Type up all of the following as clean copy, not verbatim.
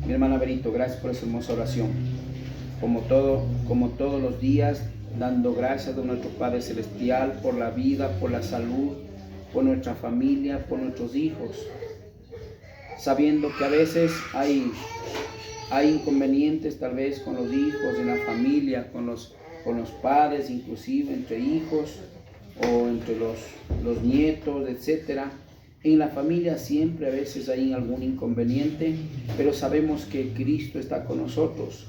Mi hermana Benito, gracias por esa hermosa oración. Como todos los días, dando gracias a nuestro Padre Celestial por la vida, por la salud, por nuestra familia, por nuestros hijos. Sabiendo que a veces hay inconvenientes tal vez con los hijos, en la familia, con los padres, inclusive entre hijos o entre los nietos, etcétera. En la familia siempre a veces hay algún inconveniente, pero sabemos que Cristo está con nosotros.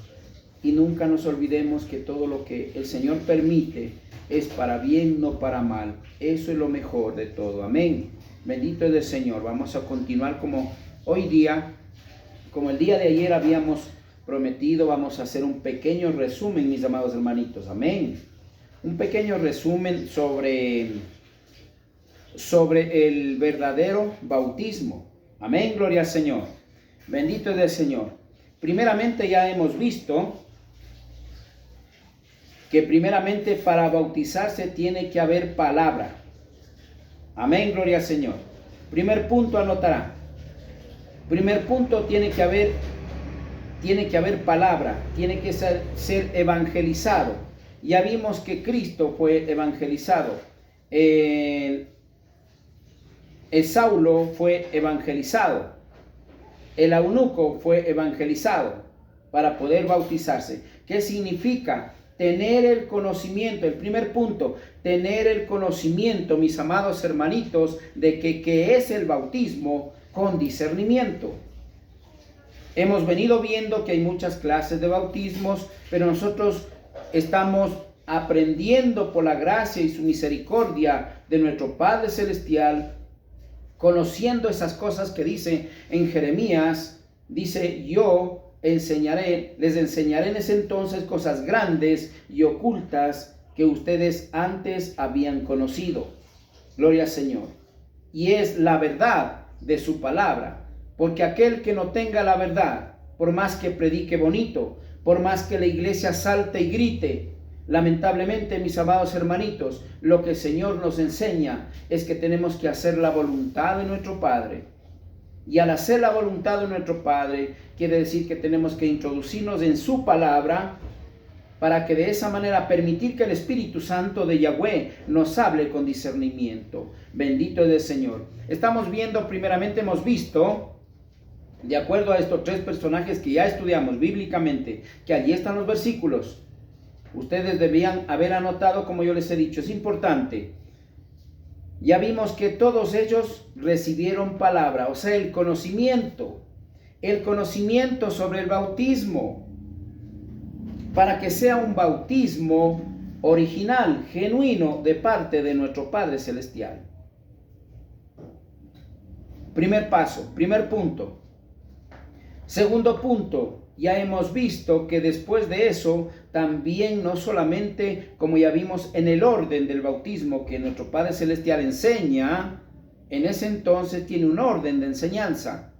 Y nunca nos olvidemos que todo lo que el Señor permite es para bien, no para mal. Eso es lo mejor de todo. Amén. Bendito es el Señor. Vamos a continuar como el día de ayer habíamos prometido. Vamos a hacer un pequeño resumen, mis amados hermanitos. Amén. Un pequeño resumen sobre el verdadero bautismo. Amén, gloria al Señor. Bendito es el Señor. Primeramente ya hemos visto que primeramente para bautizarse tiene que haber palabra. Amén, gloria al Señor. Primer punto, anotará. Primer punto, tiene que haber palabra, tiene que ser evangelizado. Ya vimos que Cristo fue evangelizado. El Saulo fue evangelizado. El eunuco fue evangelizado para poder bautizarse. ¿Qué significa? Tener el conocimiento. El primer punto, tener el conocimiento, mis amados hermanitos, de que es el bautismo con discernimiento. Hemos venido viendo que hay muchas clases de bautismos, pero nosotros estamos aprendiendo por la gracia y su misericordia de nuestro Padre Celestial, conociendo esas cosas que dice en Jeremías. Dice: yo les enseñaré en ese entonces cosas grandes y ocultas que ustedes antes habían conocido. Gloria al Señor. Y es la verdad de su palabra, porque aquel que no tenga la verdad, por más que predique bonito, por más que la iglesia salte y grite, lamentablemente, mis amados hermanitos, lo que el Señor nos enseña es que tenemos que hacer la voluntad de nuestro Padre. Y al hacer la voluntad de nuestro Padre, quiere decir que tenemos que introducirnos en su palabra para que de esa manera permitir que el Espíritu Santo de Yahweh nos hable con discernimiento. Bendito es el Señor. Estamos viendo, primeramente hemos visto, de acuerdo a estos tres personajes que ya estudiamos bíblicamente, que allí están los versículos. Ustedes debían haber anotado, como yo les he dicho, es importante. Ya vimos que todos ellos recibieron palabra, o sea, el conocimiento sobre el bautismo, para que sea un bautismo original, genuino, de parte de nuestro Padre Celestial. Primer paso, primer punto. Segundo punto, ya hemos visto que después de eso, también no solamente, como ya vimos en el orden del bautismo que nuestro Padre Celestial enseña, en ese entonces tiene un orden de enseñanza,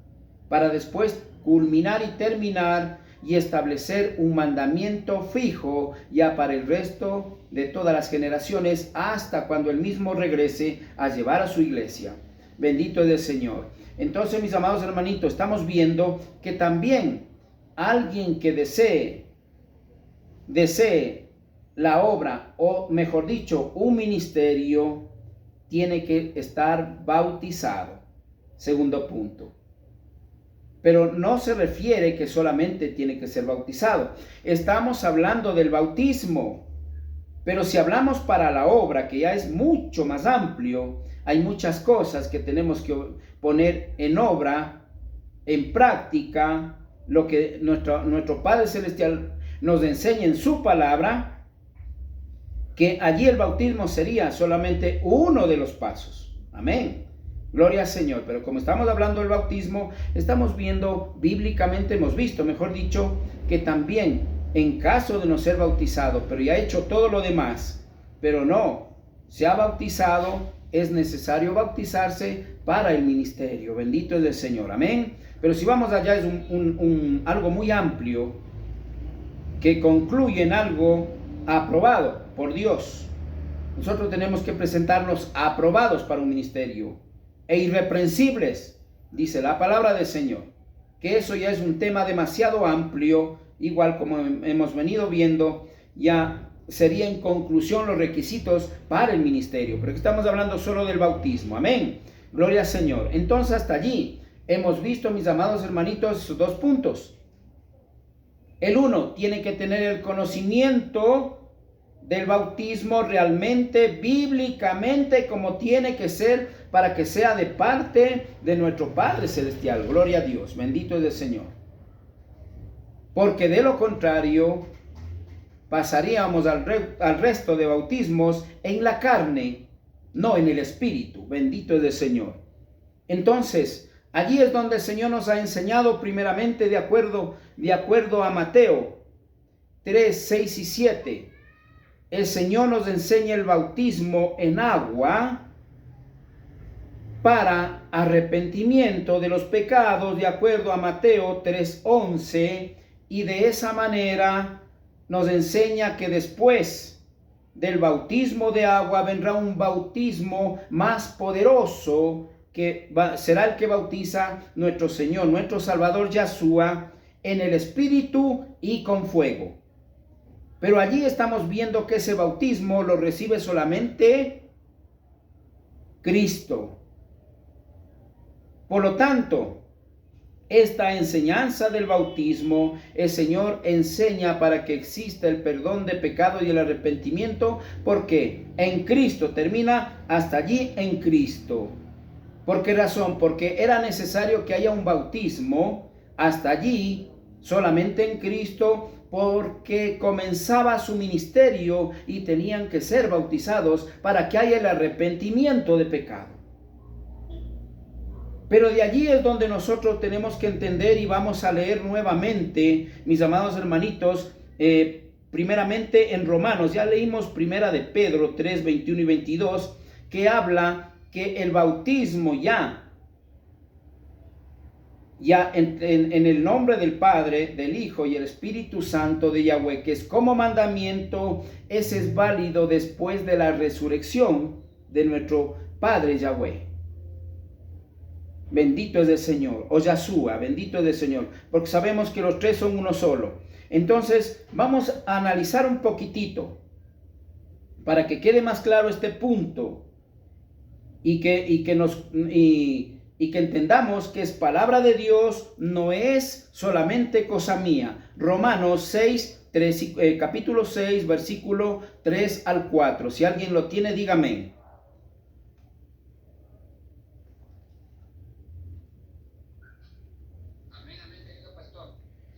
para después culminar y terminar y establecer un mandamiento fijo ya para el resto de todas las generaciones, hasta cuando Él mismo regrese a llevar a su iglesia. Bendito es el Señor. Entonces, mis amados hermanitos, estamos viendo que también alguien que desee la obra, o mejor dicho, un ministerio, tiene que estar bautizado. Segundo punto. Pero no se refiere que solamente tiene que ser bautizado. Estamos hablando del bautismo. Pero si hablamos para la obra, que ya es mucho más amplio, hay muchas cosas que tenemos que poner en obra, en práctica, lo que nuestro Padre Celestial nos enseña en su palabra, que allí el bautismo sería solamente uno de los pasos. Amén. Gloria al Señor. Pero como estamos hablando del bautismo, estamos viendo bíblicamente, hemos visto, mejor dicho, que también en caso de no ser bautizado, pero ya ha hecho todo lo demás, pero no se ha bautizado, es necesario bautizarse para el ministerio. Bendito es el Señor. Amén. Pero si vamos allá, es algo muy amplio que concluye en algo aprobado por Dios. Nosotros tenemos que presentarnos aprobados para un ministerio e irreprensibles, dice la palabra del Señor, que eso ya es un tema demasiado amplio, igual como hemos venido viendo, ya sería en conclusión los requisitos para el ministerio, pero estamos hablando solo del bautismo. Amén. Gloria al Señor. Entonces hasta allí hemos visto, mis amados hermanitos, esos dos puntos. El uno, tiene que tener el conocimiento del bautismo realmente, bíblicamente, como tiene que ser, para que sea de parte de nuestro Padre Celestial. Gloria a Dios, bendito es el Señor. Porque de lo contrario, pasaríamos al resto de bautismos en la carne, no en el Espíritu. Bendito es el Señor. Entonces, allí es donde el Señor nos ha enseñado primeramente de acuerdo a Mateo 3, 6 y 7. El Señor nos enseña el bautismo en agua para arrepentimiento de los pecados, de acuerdo a Mateo 3, 11. Y de esa manera nos enseña que después del bautismo de agua vendrá un bautismo más poderoso, que será el que bautiza nuestro Señor, nuestro Salvador Yahshua, en el Espíritu y con fuego. Pero allí estamos viendo que ese bautismo lo recibe solamente Cristo. Por lo tanto, esta enseñanza del bautismo, el Señor enseña para que exista el perdón de pecado y el arrepentimiento, porque en Cristo termina hasta allí en Cristo. ¿Por qué razón? Porque era necesario que haya un bautismo hasta allí, solamente en Cristo, porque comenzaba su ministerio y tenían que ser bautizados para que haya el arrepentimiento de pecado. Pero de allí es donde nosotros tenemos que entender, y vamos a leer nuevamente, mis amados hermanitos, primeramente en Romanos. Ya leímos primera de Pedro 3, 21 y 22, que habla que el bautismo ya en el nombre del Padre, del Hijo y el Espíritu Santo de Yahweh, que es como mandamiento, ese es válido después de la resurrección de nuestro Padre Yahweh. Bendito es el Señor, o Yahshua, bendito es el Señor, porque sabemos que los tres son uno solo. Entonces, vamos a analizar un poquitito para que quede más claro este punto y que entendamos que es palabra de Dios, no es solamente cosa mía. Romanos 6, capítulo 6, versículo 3 al 4. Si alguien lo tiene, dígame.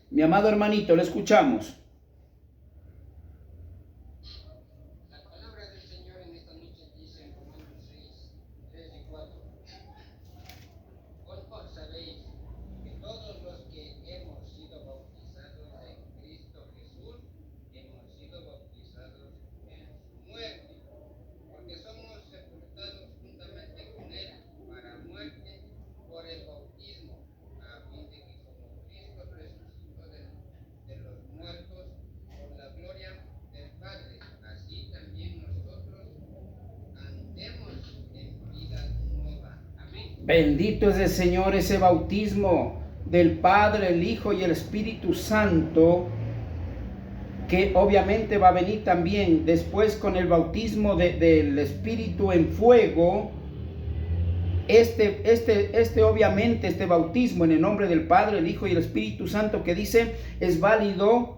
Mi amado hermanito, le escuchamos. La palabra del Señor en esta noche dice en Romanos 6, 3 y 4. Vos sabéis que todos los que hemos sido bautizados en Cristo Jesús, hemos sido bautizados en su muerte, porque somos sepultados juntamente con Él para muerte por el bautismo, a fin de que como Cristo resucitó de los muertos por la gloria del Padre, así también nosotros andemos en vida nueva. Amén. Bendito es el Señor, ese bautismo del Padre, el Hijo y el Espíritu Santo, que obviamente va a venir también después con el bautismo del Espíritu en fuego. Obviamente este bautismo en el nombre del Padre, el Hijo y el Espíritu Santo, que dice es válido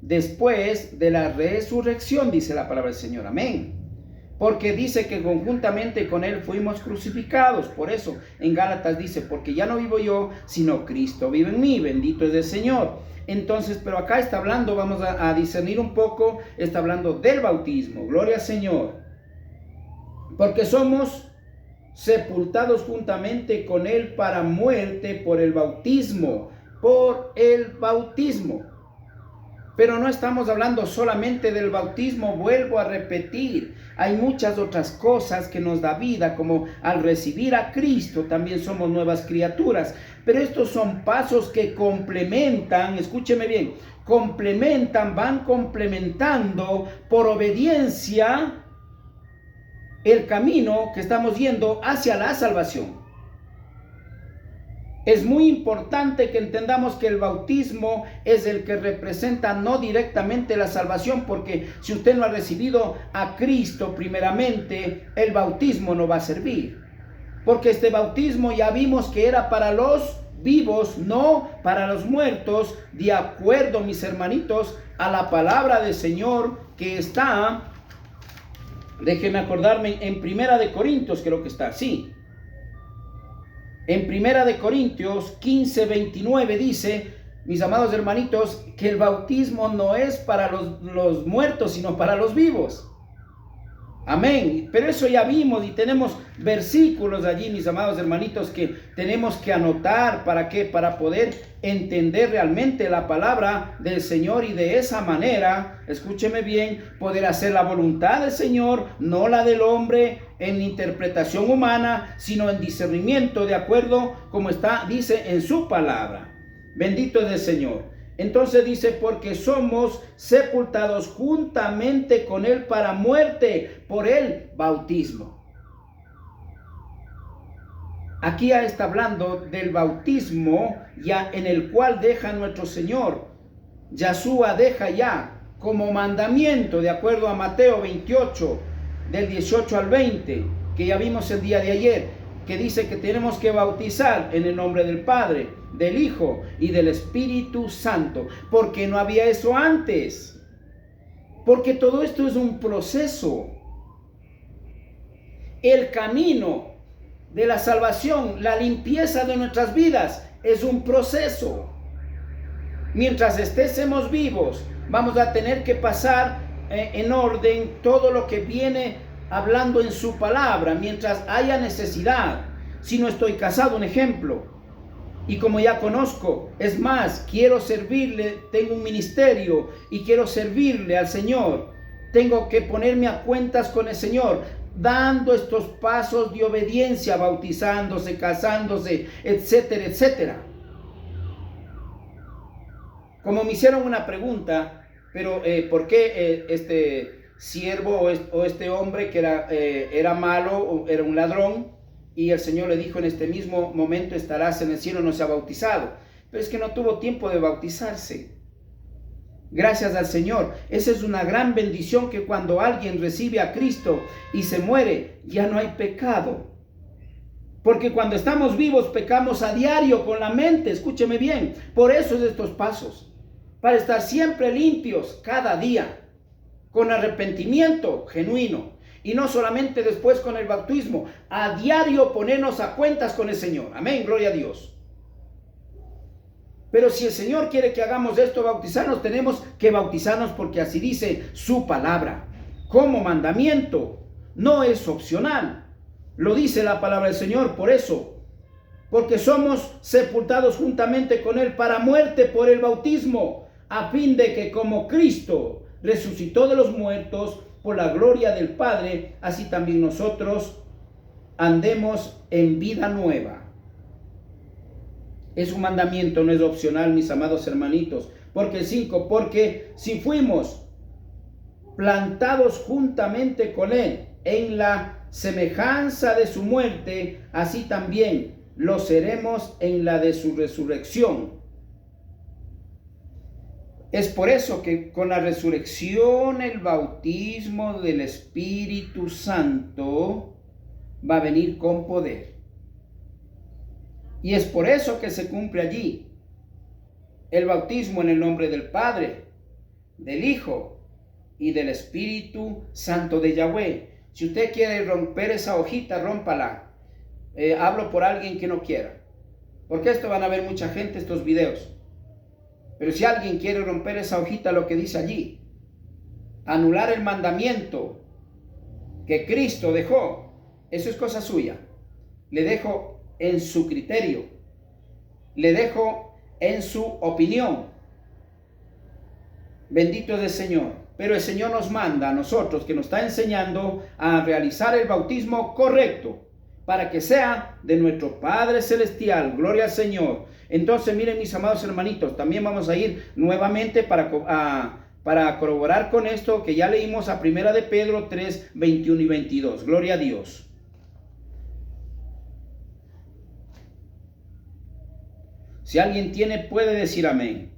después de la resurrección, dice la palabra del Señor. Amén. Porque dice que conjuntamente con Él fuimos crucificados. Por eso en Gálatas dice, porque ya no vivo yo, sino Cristo vive en mí. Bendito es el Señor. Entonces, pero acá está hablando, vamos a discernir un poco, está hablando del bautismo. Gloria al Señor. Porque somos sepultados juntamente con Él para muerte por el bautismo. Por el bautismo. Pero no estamos hablando solamente del bautismo, vuelvo a repetir. Hay muchas otras cosas que nos da vida, como al recibir a Cristo también somos nuevas criaturas. Pero estos son pasos que complementan, escúcheme bien, van complementando por obediencia el camino que estamos yendo hacia la salvación. Es muy importante que entendamos que el bautismo es el que representa no directamente la salvación, porque si usted no ha recibido a Cristo primeramente, el bautismo no va a servir. Porque este bautismo ya vimos que era para los vivos, no para los muertos, de acuerdo, mis hermanitos, a la palabra del Señor que está, déjenme acordarme, en Primera de Corintios creo que está así. En Primera de Corintios 15:29 dice, mis amados hermanitos, que el bautismo no es para los muertos, sino para los vivos. Amén. Pero eso ya vimos y tenemos versículos allí, mis amados hermanitos, que tenemos que anotar. ¿Para qué? Para poder entender realmente la palabra del Señor y de esa manera, escúcheme bien, poder hacer la voluntad del Señor, no la del hombre en interpretación humana, sino en discernimiento de acuerdo como está, dice en su palabra. Bendito es el Señor. Entonces dice, porque somos sepultados juntamente con Él para muerte por el bautismo. Aquí ya está hablando del bautismo ya en el cual deja nuestro Señor. Yahshua deja ya como mandamiento, de acuerdo a Mateo 28, del 18 al 20, que ya vimos el día de ayer, que dice que tenemos que bautizar en el nombre del Padre, del Hijo y del Espíritu Santo. ¿Por qué no había eso antes? Porque todo esto es un proceso. El camino de la salvación, la limpieza de nuestras vidas, es un proceso. Mientras estemos vivos, vamos a tener que pasar en orden todo lo que viene hablando en su palabra, mientras haya necesidad. Si no estoy casado, un ejemplo, y como ya conozco, es más, quiero servirle, tengo un ministerio y quiero servirle al Señor, tengo que ponerme a cuentas con el Señor, dando estos pasos de obediencia, bautizándose, casándose, etcétera, etcétera. Como me hicieron una pregunta, pero ¿por qué este siervo o este hombre que era malo, o era un ladrón, y el Señor le dijo, en este mismo momento estarás en el cielo, no se ha bautizado? Pero es que no tuvo tiempo de bautizarse. Gracias al Señor. Esa es una gran bendición, que cuando alguien recibe a Cristo y se muere, ya no hay pecado. Porque cuando estamos vivos pecamos a diario con la mente, escúcheme bien. Por eso es estos pasos, para estar siempre limpios cada día, con arrepentimiento genuino. Y no solamente después con el bautismo, a diario ponernos a cuentas con el Señor. Amén, gloria a Dios. Pero si el Señor quiere que hagamos esto, bautizarnos, tenemos que bautizarnos porque así dice su palabra, como mandamiento, no es opcional. Lo dice la palabra del Señor, por eso, porque somos sepultados juntamente con Él para muerte por el bautismo, a fin de que como Cristo resucitó de los muertos por la gloria del Padre, así también nosotros andemos en vida nueva. Es un mandamiento, no es opcional, mis amados hermanitos. Porque 5, porque si fuimos plantados juntamente con Él en la semejanza de su muerte, así también lo seremos en la de su resurrección. Es por eso que con la resurrección, el bautismo del Espíritu Santo va a venir con poder. Y es por eso que se cumple allí el bautismo en el nombre del Padre, del Hijo y del Espíritu Santo de Yahweh. Si usted quiere romper esa hojita, rómpala. Hablo por alguien que no quiera, porque esto van a ver mucha gente estos videos. Pero si alguien quiere romper esa hojita, lo que dice allí, anular el mandamiento que Cristo dejó, eso es cosa suya. Le dejo en su criterio, le dejo en su opinión. Bendito es el Señor. Pero el Señor nos manda a nosotros, que nos está enseñando a realizar el bautismo correcto, para que sea de nuestro Padre Celestial. Gloria al Señor. Entonces, miren, mis amados hermanitos, también vamos a ir nuevamente para corroborar con esto que ya leímos a 1 de Pedro 3, 21 y 22. Gloria a Dios. Si alguien tiene, puede decir amén.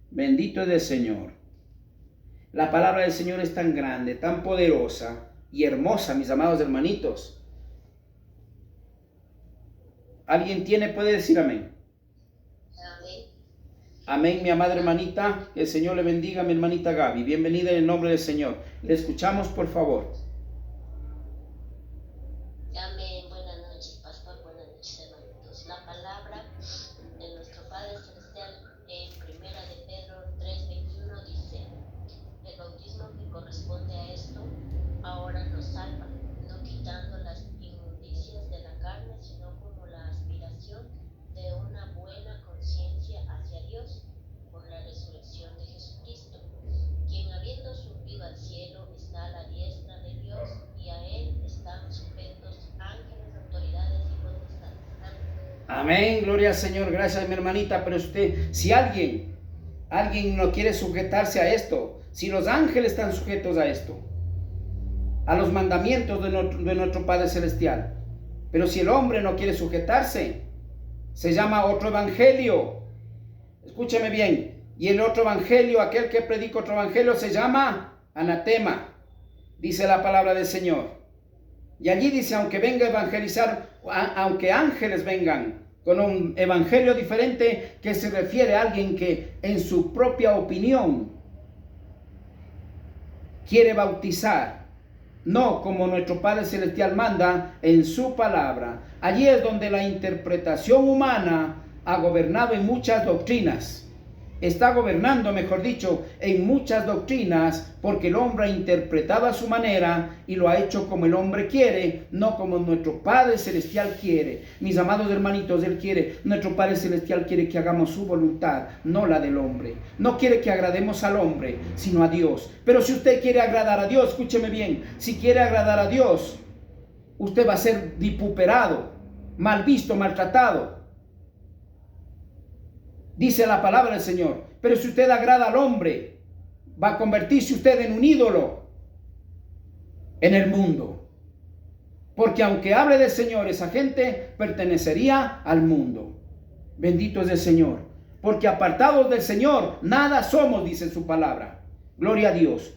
Bendito es el Señor. La palabra del Señor es tan grande, tan poderosa y hermosa, mis amados hermanitos. ¿Alguien tiene, puede decir amén? Amén. Amén, mi amada hermanita. Que el Señor le bendiga, mi hermanita Gaby. Bienvenida en el nombre del Señor. Le escuchamos, por favor. Amén. Buenas noches, pastor. Buenas noches, hermanitos. La palabra de nuestro Padre Celestial en Primera de Pedro 3:21 dice: el bautismo que corresponde a esto ahora nos salva, no quitando las inmundicias de la carne, sino como la aspiración de una buena conciencia hacia Dios por la resurrección de Jesucristo, quien habiendo subido al cielo está a la diestra de Dios, y a él están sujetos ángeles, autoridades y potestades. Amén, gloria al Señor. Gracias, mi hermanita. Pero usted, si alguien no quiere sujetarse a esto, si los ángeles están sujetos a esto, a los mandamientos de nuestro Padre Celestial, pero si el hombre no quiere sujetarse, se llama otro evangelio. Escúcheme bien. Y el otro evangelio, aquel que predica otro evangelio, se llama anatema, dice la palabra del Señor. Y allí dice, aunque venga a evangelizar, aunque ángeles vengan con un evangelio diferente, que se refiere a alguien que en su propia opinión quiere bautizar, no como nuestro Padre Celestial manda en su palabra. Allí es donde la interpretación humana ha gobernado en muchas doctrinas. Está gobernando, mejor dicho, en muchas doctrinas, porque el hombre ha interpretado a su manera y lo ha hecho como el hombre quiere, no como nuestro Padre Celestial quiere. Mis amados hermanitos, nuestro Padre Celestial quiere que hagamos su voluntad, no la del hombre. No quiere que agrademos al hombre, sino a Dios. Pero si usted quiere agradar a Dios, escúcheme bien, si quiere agradar a Dios, usted va a ser vituperado, mal visto, maltratado. Dice la palabra del Señor. Pero si usted agrada al hombre, va a convertirse usted en un ídolo en el mundo. Porque aunque hable del Señor, esa gente pertenecería al mundo. Bendito es el Señor. Porque apartados del Señor, nada somos, dice su palabra. Gloria a Dios.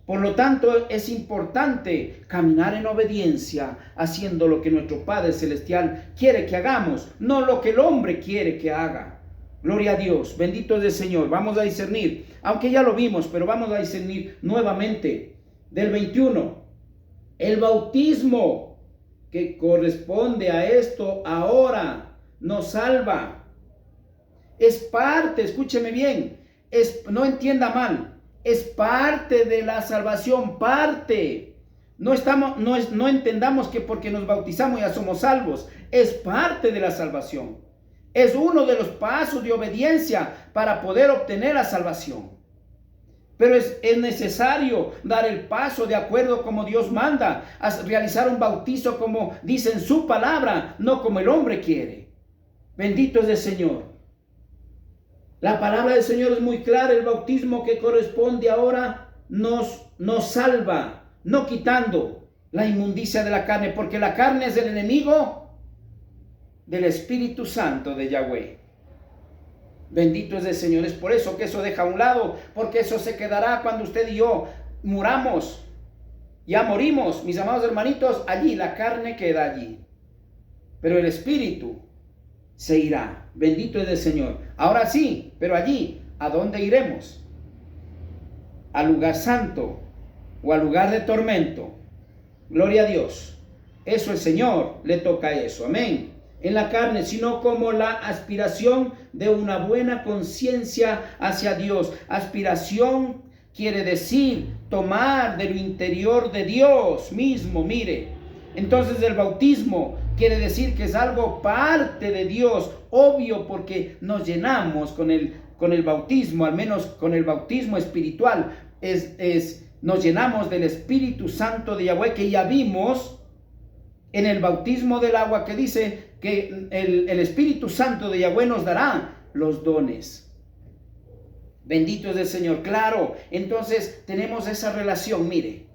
Por lo tanto, es importante caminar en obediencia, haciendo lo que nuestro Padre Celestial quiere que hagamos, no lo que el hombre quiere que haga. Gloria a Dios, bendito es el Señor. Vamos a discernir, aunque ya lo vimos, pero vamos a discernir nuevamente. Del 21, el bautismo que corresponde a esto ahora nos salva. Es parte, escúcheme bien, no entienda mal, es parte de la salvación, parte. No entendamos que porque nos bautizamos ya somos salvos, es parte de la salvación. Es uno de los pasos de obediencia para poder obtener la salvación. Pero es necesario dar el paso de acuerdo como Dios manda, a realizar un bautizo como dice en su palabra, no como el hombre quiere. Bendito es el Señor. La palabra del Señor es muy clara. El bautismo que corresponde ahora nos salva, no quitando la inmundicia de la carne, porque la carne es el enemigo del Espíritu Santo de Yahweh. Bendito es el Señor. Es por eso que eso deja a un lado, porque eso se quedará cuando usted y yo muramos. Ya morimos, mis amados hermanitos, allí la carne queda allí, pero el Espíritu se irá. Bendito es el Señor. Ahora sí, pero allí, ¿a dónde iremos? ¿Al lugar santo o al lugar de tormento? Gloria a Dios. Eso el Señor le toca eso. Amén. En la carne, sino como la aspiración de una buena conciencia hacia Dios. Aspiración quiere decir tomar de lo interior de Dios mismo, mire. Entonces el bautismo quiere decir que es algo parte de Dios, obvio, porque nos llenamos con el bautismo, al menos con el bautismo espiritual. Nos llenamos del Espíritu Santo de Yahweh, que ya vimos en el bautismo del agua, que dice que el Espíritu Santo de Yahweh nos dará los dones. Bendito es el Señor. Claro, entonces tenemos esa relación, mire.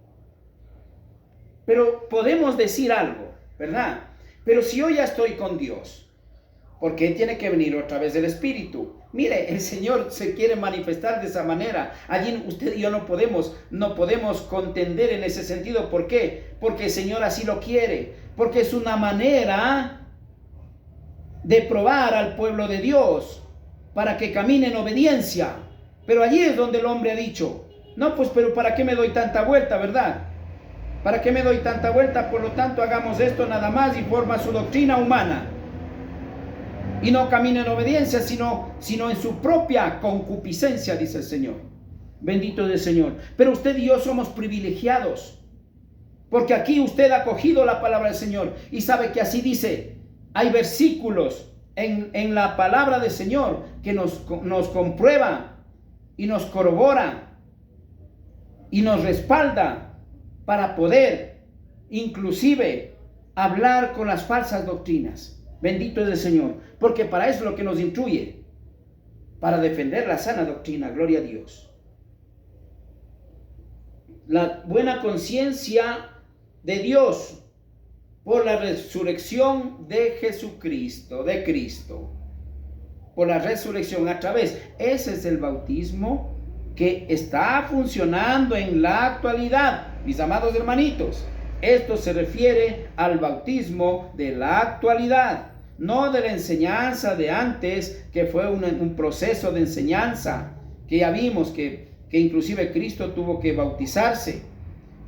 Pero podemos decir algo, ¿verdad? Pero si yo ya estoy con Dios, Porque tiene que venir otra vez el Espíritu. Mire, el Señor se quiere manifestar de esa manera. Allí usted y yo no podemos contender en ese sentido. ¿Por qué? Porque el Señor así lo quiere. Porque es una manera de probar al pueblo de Dios para que camine en obediencia. Pero allí es donde el hombre ha dicho, no, pues, pero ¿para qué me doy tanta vuelta, verdad? ¿Para qué me doy tanta vuelta? Por lo tanto, hagamos esto nada más y forma su doctrina humana. Y no camina en obediencia, sino en su propia concupiscencia, dice el Señor. Bendito es el Señor. Pero usted y yo somos privilegiados, porque aquí usted ha cogido la palabra del Señor y sabe que así dice. Hay versículos en la palabra del Señor que nos comprueba y nos corrobora y nos respalda para poder inclusive hablar con las falsas doctrinas. Bendito es el Señor, porque para eso es lo que nos instruye, para defender la sana doctrina, gloria a Dios. La buena conciencia de Dios por la resurrección de Jesucristo, de Cristo, por la resurrección a través, ese es el bautismo que está funcionando en la actualidad, mis amados hermanitos. Esto se refiere al bautismo de la actualidad, no de la enseñanza de antes, que fue un proceso de enseñanza, que ya vimos que inclusive Cristo tuvo que bautizarse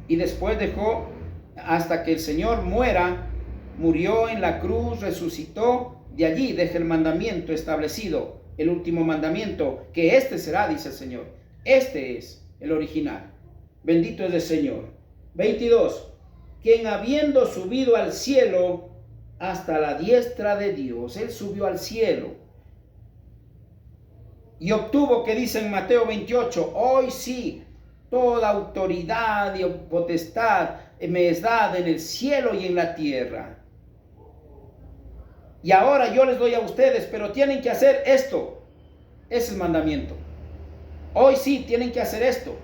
y después dejó hasta que el Señor murió en la cruz, resucitó, de allí deja el mandamiento establecido, el último mandamiento, que este será, dice el Señor. Este es el original. Bendito es el Señor. 22. Quien habiendo subido al cielo hasta la diestra de Dios, Él subió al cielo y obtuvo, que dice en Mateo 28, hoy sí, toda autoridad y potestad me es dada en el cielo y en la tierra. Y ahora yo les doy a ustedes, pero tienen que hacer esto. Ese es el mandamiento. Hoy sí tienen que hacer esto.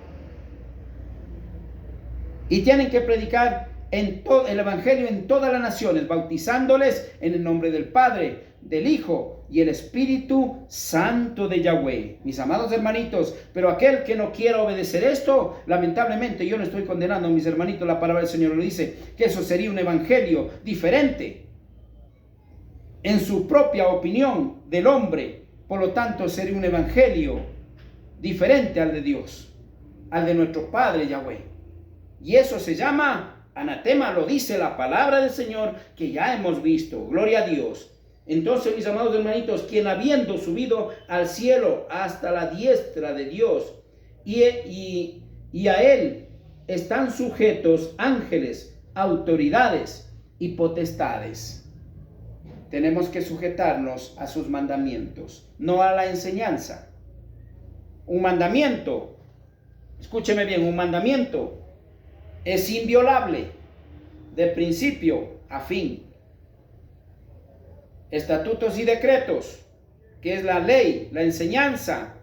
Y tienen que predicar el Evangelio en todas las naciones, bautizándoles en el nombre del Padre, del Hijo y el Espíritu Santo de Yahweh. Mis amados hermanitos, pero aquel que no quiera obedecer esto, lamentablemente, yo no estoy condenando a mis hermanitos, la palabra del Señor lo dice, que eso sería un evangelio diferente en su propia opinión del hombre. Por lo tanto, sería un evangelio diferente al de Dios, al de nuestro Padre Yahweh. Y eso se llama anatema, lo dice la palabra del Señor, que ya hemos visto. Gloria a Dios. Entonces, mis amados hermanitos, quien habiendo subido al cielo hasta la diestra de Dios, y a Él están sujetos ángeles, autoridades y potestades. Tenemos que sujetarnos a sus mandamientos, no a la enseñanza. Un mandamiento, escúcheme bien, un mandamiento es inviolable de principio a fin. Estatutos y decretos, que es la ley, la enseñanza,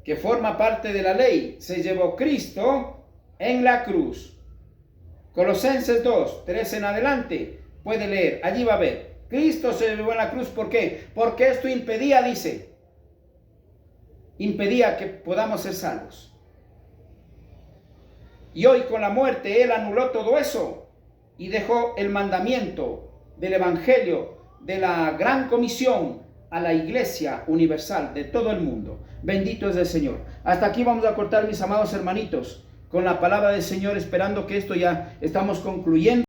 que forma parte de la ley, se llevó Cristo en la cruz. Colosenses 2, 3 en adelante, puede leer, allí va a ver. Cristo se llevó en la cruz, ¿por qué? Porque esto impedía, dice, impedía que podamos ser salvos. Y hoy con la muerte Él anuló todo eso y dejó el mandamiento del Evangelio, de la gran comisión a la iglesia universal de todo el mundo. Bendito es el Señor. Hasta aquí vamos a cortar, mis amados hermanitos, con la palabra del Señor, esperando que esto ya estamos concluyendo.